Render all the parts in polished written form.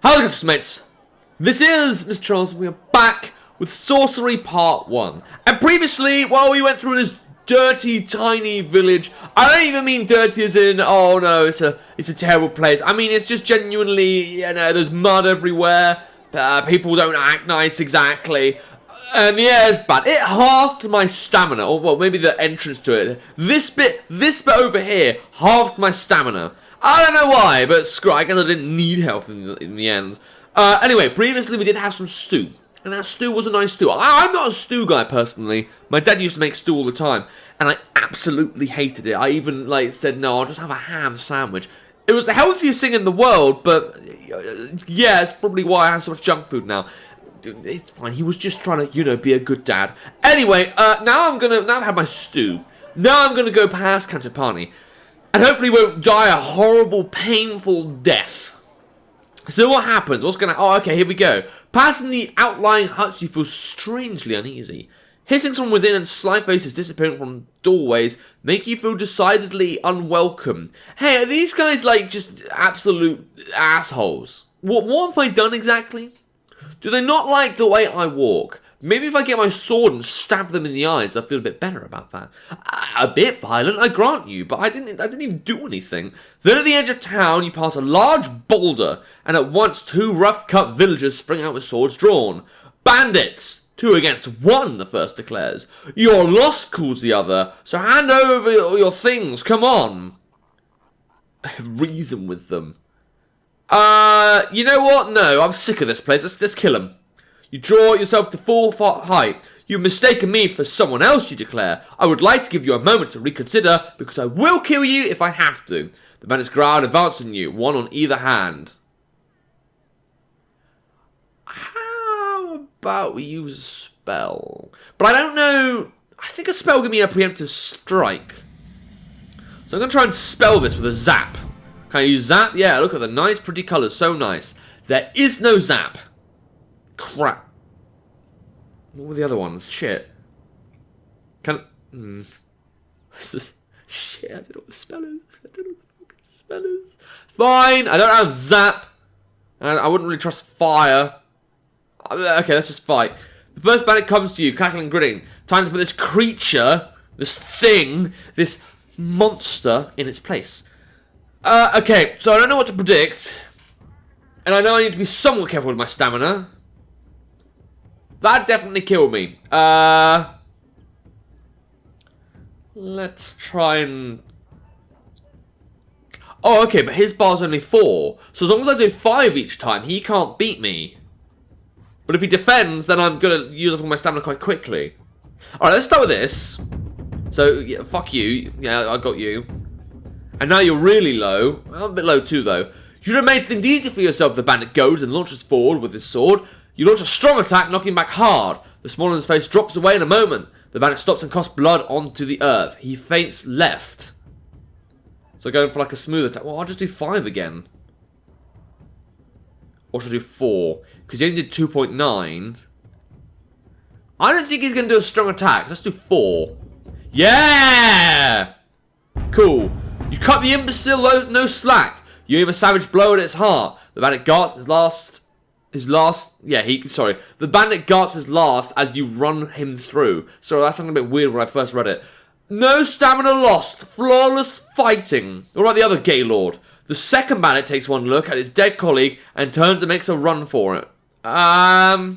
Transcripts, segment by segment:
Hello mates, this is Mrjacharles and we are back with Sorcery Part 1. And previously, while we went through this dirty, tiny village, I don't even mean dirty as in, oh no, it's a terrible place. I mean, it's just genuinely, you know, there's mud everywhere, people don't act nice exactly. And yeah, it's bad. It halved my stamina, or well, maybe the entrance to it. This bit over here halved my stamina. I don't know why, but screw it, I guess I didn't need health in the end. Anyway, previously we did have some stew. And that stew was a nice stew. I'm not a stew guy, personally. My dad used to make stew all the time. And I absolutely hated it. I even, said, no, I'll just have a ham sandwich. It was the healthiest thing in the world, but yeah, it's probably why I have so much junk food now. Dude, it's fine. He was just trying to, you know, be a good dad. Anyway, now I've had my stew. Now I'm gonna go past Cantopani. And hopefully won't die a horrible, painful death. So what happens? What's gonna... Oh, okay, here we go. Passing the outlying huts, you feel strangely uneasy. Hissings from within and sly faces disappearing from doorways make you feel decidedly unwelcome. Hey, are these guys, just absolute assholes? What have I done exactly? Do they not like the way I walk? Maybe if I get my sword and stab them in the eyes, I'll feel a bit better about that. A bit violent, I grant you, but I didn't even do anything. Then at the edge of town, you pass a large boulder, and at once two rough-cut villagers spring out with swords drawn. Bandits! 2 against 1, the first declares. You're lost, calls the other, so hand over your things, come on. Reason with them. You know what? No, I'm sick of this place. Let's kill him. You draw yourself to full height. You've mistaken me for someone else, you declare. I would like to give you a moment to reconsider, because I will kill you if I have to. The bandits growl and advance on you, one on either hand. How about we use a spell? But I don't know. I think a spell will give me a preemptive strike. So I'm going to try and spell this with a zap. Can I use zap? Yeah, look at the nice, pretty colours. So nice. There is no zap. Crap. What were the other ones? Shit. What's this? Shit, I don't know what the spell is. I don't know what the fucking spell is. Fine, I don't have zap. I wouldn't really trust fire. Okay, let's just fight. The first bandit comes to you, cackling and grinning. Time to put this creature, this thing, this monster in its place. Okay, so I don't know what to predict. And I know I need to be somewhat careful with my stamina. That definitely killed me. Let's try and... Oh, okay, but his bar's only 4. So as long as I do 5 each time, he can't beat me. But if he defends, then I'm going to use up all my stamina quite quickly. Alright, let's start with this. So, yeah, fuck you. Yeah, I got you. And now you're really low. Well, I'm a bit low too, though. You should have made things easy for yourself, the bandit goes and launches forward with his sword. You launch a strong attack, knocking back hard. The small in his face drops away in a moment. The bandit stops and coughs blood onto the earth. He feints left. So going for a smooth attack. Well, I'll just do 5 again. Or should I do 4? Because he only did 2.9. I don't think he's going to do a strong attack. Let's do 4. Yeah! Cool. You cut the imbecile no slack. You aim a savage blow at its heart. The bandit guards the bandit guards his last as you run him through. So that sounded a bit weird when I first read it. No stamina lost. Flawless fighting. What about the other Gaylord? The second bandit takes one look at his dead colleague and turns and makes a run for it. I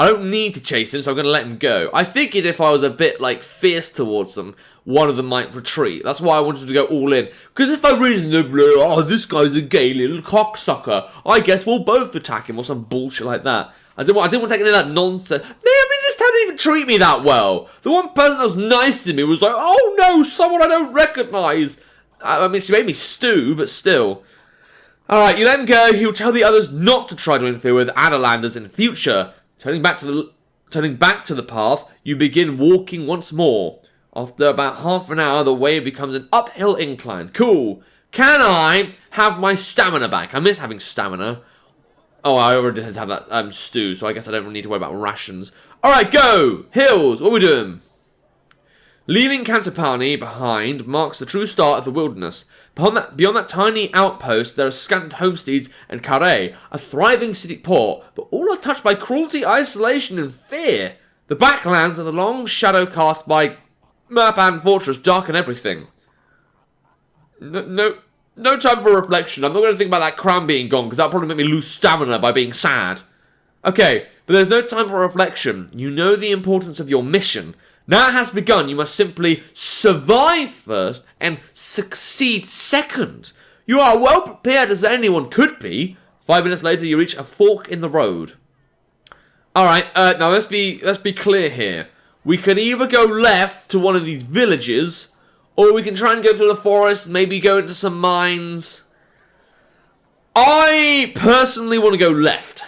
don't need to chase him, so I'm going to let him go. I figured if I was a bit, fierce towards them, one of them might retreat. That's why I wanted to go all in. Because if I reasonably, oh, this guy's a gay little cocksucker, I guess we'll both attack him or some bullshit like that. I didn't want to take any of that nonsense. Man, this town didn't even treat me that well. The one person that was nice to me was like, oh no, someone I don't recognise. I mean, she made me stew, but still. Alright, you let him go. He'll tell the others not to try to interfere with Adelanders in the future. Turning back to the path, you begin walking once more. After about half an hour, the way becomes an uphill incline. Cool. Can I have my stamina back? I miss having stamina. Oh, I already did have that stew, so I guess I don't really need to worry about rations. Alright, go! Hills, what are we doing? Leaving Cantopani behind marks the true start of the wilderness. Beyond that tiny outpost, there are scant homesteads and Carré, a thriving city port, but all are touched by cruelty, isolation, and fear. The backlands and the long shadow cast by Mrjacharles Fortress darken everything. No time for reflection. I'm not going to think about that crown being gone, because that'll probably make me lose stamina by being sad. Okay, but there's no time for reflection. You know the importance of your mission. Now it has begun. You must simply survive first and succeed second. You are well prepared as anyone could be. 5 minutes later, you reach a fork in the road. Alright, now let's be clear here. We can either go left to one of these villages, or we can try and go through the forest, maybe go into some mines. I personally want to go left,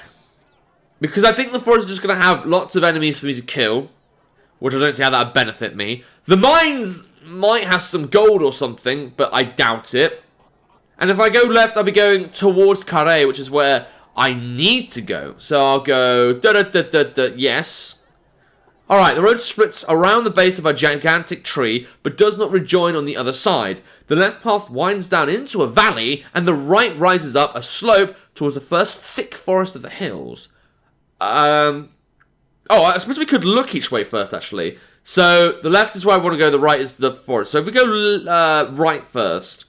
because I think the forest is just going to have lots of enemies for me to kill, which I don't see how that would benefit me. The mines might have some gold or something, but I doubt it. And if I go left, I'll be going towards Carré, which is where I need to go. So I'll go yes. Alright, the road splits around the base of a gigantic tree, but does not rejoin on the other side. The left path winds down into a valley, and the right rises up a slope towards the first thick forest of the hills. Oh, I suppose we could look each way first, actually. So, the left is where I want to go, the right is the forest. So if we go right first,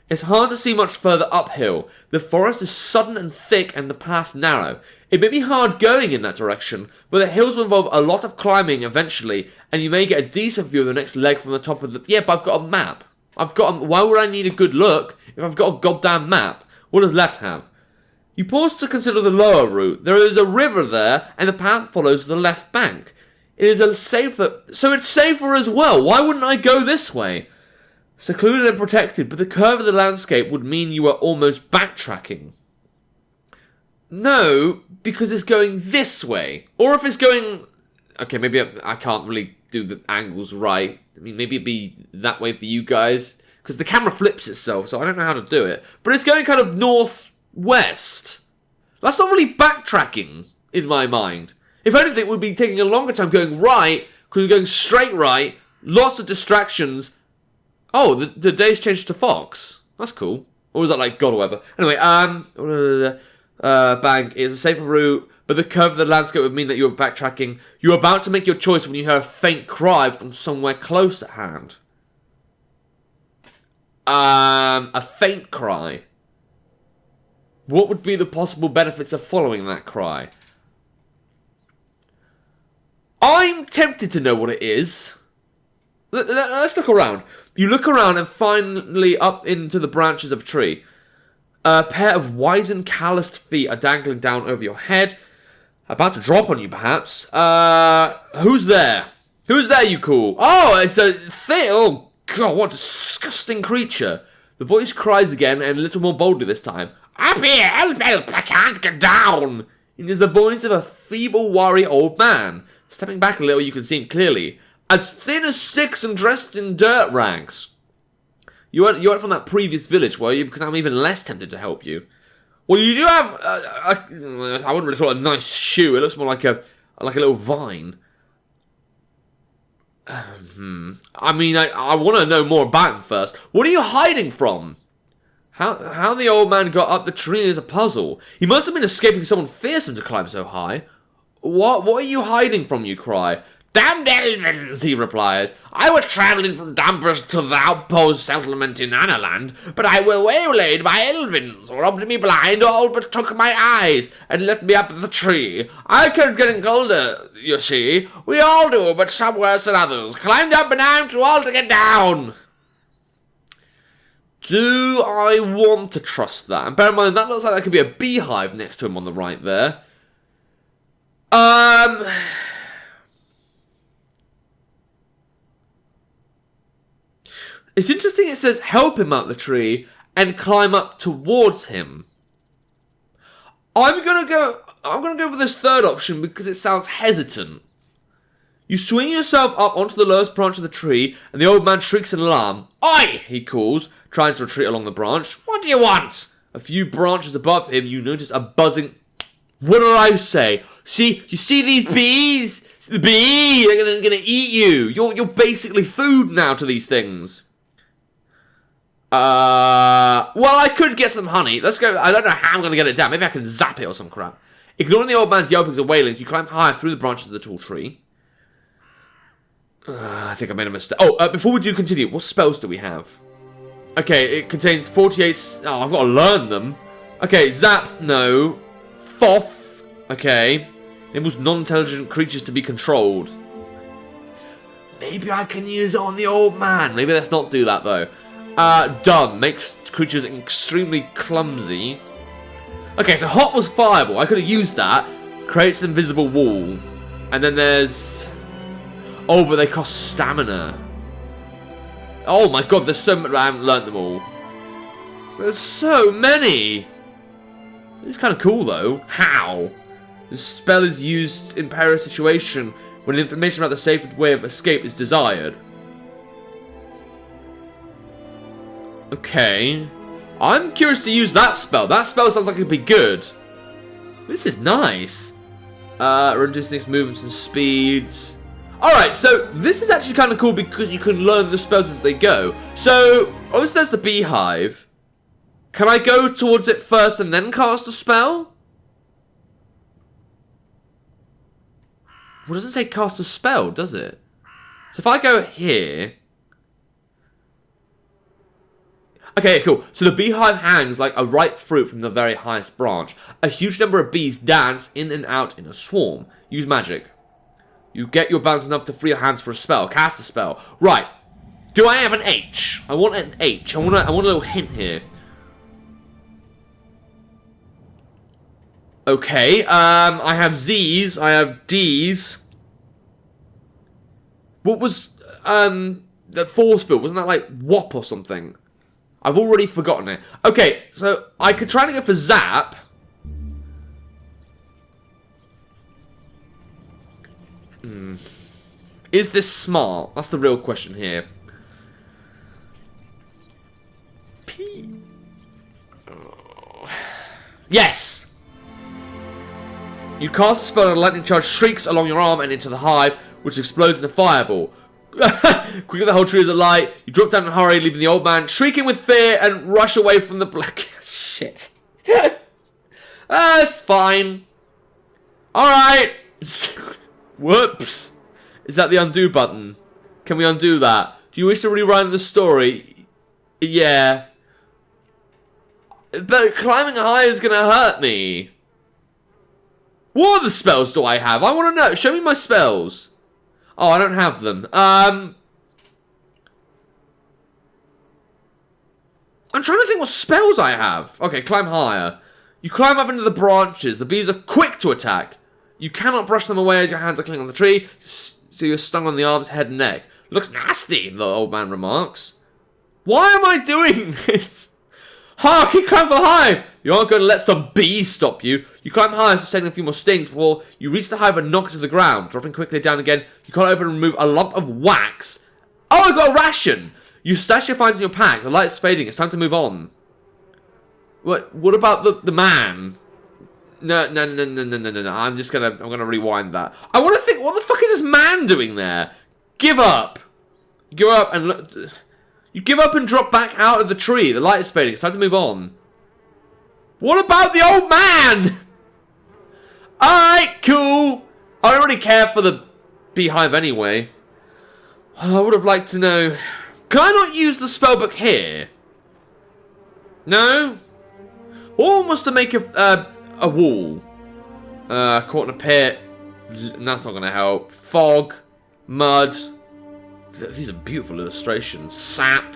it's hard to see much further uphill. The forest is sudden and thick, and the path narrow. It may be hard going in that direction, but the hills will involve a lot of climbing eventually, and you may get a decent view of the next leg from the top of the... Yeah, but I've got a map. Why would I need a good look if I've got a goddamn map? What does left have? You pause to consider the lower route. There is a river there, and the path follows the left bank. It is so it's safer as well. Why wouldn't I go this way? Secluded and protected, but the curve of the landscape would mean you are almost backtracking. No, because it's going this way. Or if it's going... Okay, maybe I can't really do the angles right. I mean, maybe it'd be that way for you guys. Because the camera flips itself, so I don't know how to do it. But it's going kind of northwest. That's not really backtracking, in my mind. If anything, it would be taking a longer time going right, because we're going straight right, lots of distractions. Oh, the day's changed to Fox. That's cool. Or was that like God or whatever? Anyway, bang is a safer route, but the curve of the landscape would mean that you're backtracking. You're about to make your choice when you hear a faint cry from somewhere close at hand. A faint cry. What would be the possible benefits of following that cry? I'm tempted to know what it is. Let's look around. You look around and finally up into the branches of a tree. A pair of wizened, calloused feet are dangling down over your head. About to drop on you, perhaps. Who's there? Who's there, you call? Oh, it's a thing. Oh, God, what a disgusting creature. The voice cries again, and a little more boldly this time. Up here, help, I can't get down. It is the voice of a feeble, worried old man. Stepping back a little, you can see him clearly. As thin as sticks and dressed in dirt rags. You weren't from that previous village, were you? Because I'm even less tempted to help you. Well, you do have... I wouldn't really call it a nice shoe. It looks more like a little vine. I mean, I want to know more about him first. What are you hiding from? How the old man got up the tree is a puzzle. He must have been escaping someone fearsome to climb so high. What are you hiding from, you cry? Damned Elvins, he replies. I was travelling from Dampers to the outpost settlement in Annaland, but I was waylaid by Elvins, robbed me blind, all but took my eyes, and left me up the tree. I kept getting colder, you see. We all do, but some worse than others. Climbed up and I'm too old to get down. Do I want to trust that? And bear in mind, that looks like that could be a beehive next to him on the right there. It's interesting it says help him out the tree and climb up towards him. I'm gonna go for this third option because it sounds hesitant. You swing yourself up onto the lowest branch of the tree and the old man shrieks in alarm. Oi! He calls, trying to retreat along the branch. What do you want? A few branches above him, you notice a buzzing... What did I say? See, you see these bees? The bee, they're gonna eat you. You're basically food now to these things. Well, I could get some honey. Let's go. I don't know how I'm gonna get it down. Maybe I can zap it or some crap. Ignoring the old man's yelpings and wailings, you climb higher through the branches of the tall tree. I think I made a mistake. Oh, before we do continue, what spells do we have? Okay, it contains 48... Oh, I've got to learn them. Okay, Zap, no. Foff, okay. Enables non-intelligent creatures to be controlled. Maybe I can use it on the old man. Maybe let's not do that, though. Dumb. Makes creatures extremely clumsy. Okay, so Hot was fireball. I could have used that. Creates an invisible wall. And then there's... Oh, but they cost stamina. Oh my god, there's so many. I haven't learnt them all. There's so many. It's kind of cool though. How? The spell is used in perilous situation when information about the safest way of escape is desired. Okay. I'm curious to use that spell. That spell sounds like it'd be good. This is nice. Reduce things, movements and speeds. Alright, so this is actually kind of cool because you can learn the spells as they go. So, obviously there's the beehive. Can I go towards it first and then cast a spell? Well, it doesn't say cast a spell, does it? So if I go here... Okay, cool. So the beehive hangs like a ripe fruit from the very highest branch. A huge number of bees dance in and out in a swarm. Use magic. You get your balance enough to free your hands for a spell. Cast a spell. Right. Do I have an H? I want an H. I want a little hint here. Okay. I have Z's. I have D's. What was the force field? Wasn't that like WOP or something? I've already forgotten it. Okay, so I could try to go for Zap. Is this smart? That's the real question here. Oh. Yes! You cast a spell and a lightning charge shrieks along your arm and into the hive, which explodes in a fireball. Quickly the whole tree is alight. You drop down in a hurry, leaving the old man shrieking with fear and rush away from the black... Shit. It's fine. Alright. Whoops. Is that the undo button? Can we undo that? Do you wish to rewrite the story? Yeah. But climbing high is going to hurt me. What other spells do I have? I want to know. Show me my spells. Oh, I don't have them. I'm trying to think what spells I have. Okay, climb higher. You climb up into the branches. The bees are quick to attack. You cannot brush them away as your hands are clinging on the tree, so you're stung on the arms, head, and neck. Looks nasty, the old man remarks. Why am I doing this? Ha! Keep climbing for the hive! You aren't going to let some bees stop you. You climb higher, sustaining a few more stings before you reach the hive and knock it to the ground. Dropping quickly down again, you can't open and remove a lump of wax. Oh, I got a ration! You stash your finds in your pack. The light's fading. It's time to move on. What about the man? No. I'm gonna rewind that. I want to think, what the fuck is this man doing there? Give up. Give up and look. You give up and drop back out of the tree. The light is fading. It's time to move on. What about the old man? Alright, cool. I don't really care for the beehive anyway. I would have liked to know. Can I not use the spellbook here? No? Or must to make a wall? Caught in a pit. That's not going to help. Fog. Mud. These are beautiful illustrations. Sap.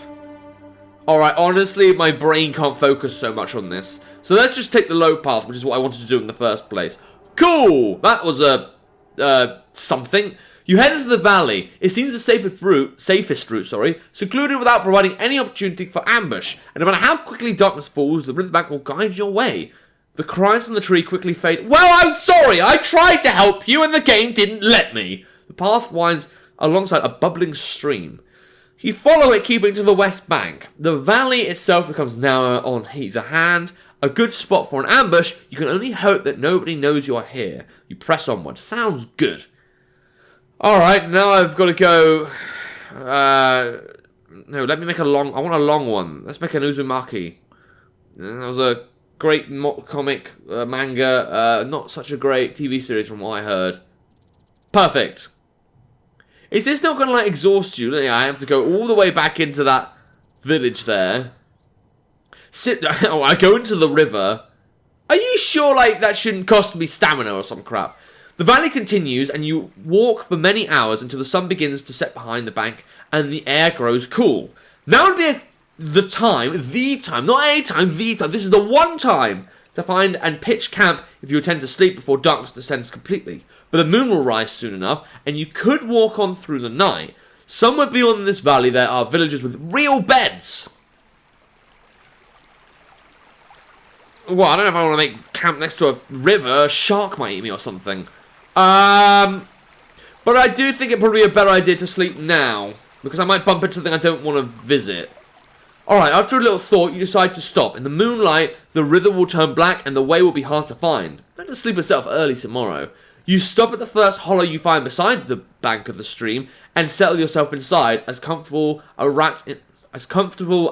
Alright, honestly, my brain can't focus so much on this. So let's just take the low path, which is what I wanted to do in the first place. Cool! That was something. You head into the valley. It seems the safest route, secluded without providing any opportunity for ambush. And no matter how quickly darkness falls, the riverbank will guide your way. The cries from the tree quickly fade. Well, I'm sorry! I tried to help you and the game didn't let me. The path winds alongside a bubbling stream. You follow it, keeping to the west bank. The valley itself becomes narrower on either hand. A good spot for an ambush. You can only hope that nobody knows you are here. You press onward. Sounds good. Alright, now I've got to go... no, let me make a long... I want a long one. Let's make an Uzumaki. That was a great comic, manga. Not such a great TV series from what I heard. Perfect. Is this not going to, like, exhaust you? I have to go all the way back into that village there. Oh, I go into the river. Are you sure, like, that shouldn't cost me stamina or some crap? The valley continues, and you walk for many hours until the sun begins to set behind the bank, and the air grows cool. Now would be the time, not a time, the time. This is the one time to find and pitch camp if you intend to sleep before darkness descends completely. But the moon will rise soon enough, and you could walk on through the night. Somewhere beyond this valley there are villages with real beds. Well, I don't know if I want to make camp next to a river. A shark might eat me or something. But I do think it'd probably be a better idea to sleep now, because I might bump into something I don't want to visit. Alright, after a little thought, you decide to stop. In the moonlight, the river will turn black and the way will be hard to find. Better sleep yourself early tomorrow. You stop at the first hollow you find beside the bank of the stream and settle yourself inside, as comfortable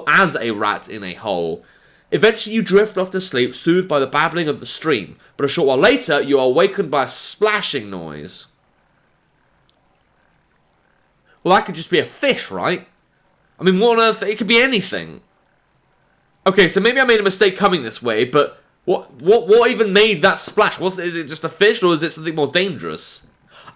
as a rat in a hole. Eventually you drift off to sleep, soothed by the babbling of the stream, but a short while later you are awakened by a splashing noise. Well, that could just be a fish, right? I mean, what on earth? It could be anything. Okay, so maybe I made a mistake coming this way, but what even made that splash? Is it just a fish, or is it something more dangerous?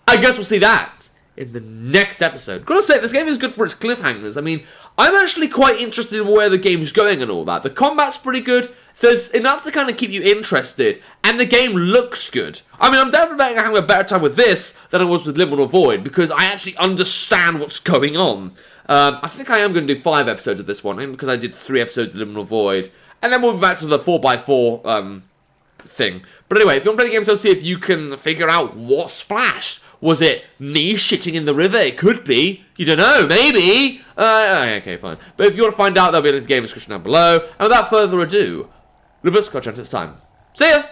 I guess we'll see that in the next episode. Gotta say, this game is good for its cliffhangers. I mean, I'm actually quite interested in where the game's going and all that. The combat's pretty good. There's enough to kind of keep you interested, and the game looks good. I mean, I'm definitely having a better time with this than I was with Liminal Void, because I actually understand what's going on. I think I am going to do 5 episodes of this one, because I did 3 episodes of Liminal Void, and then we'll be back to the 4x4 thing. But anyway, if you want to play the game, so see if you can figure out what splashed. Was it me shitting in the river? It could be. You don't know. Maybe. Okay, fine. But if you want to find out, there'll be a link to the game description down below. And without further ado, Lubus, it's time. See ya!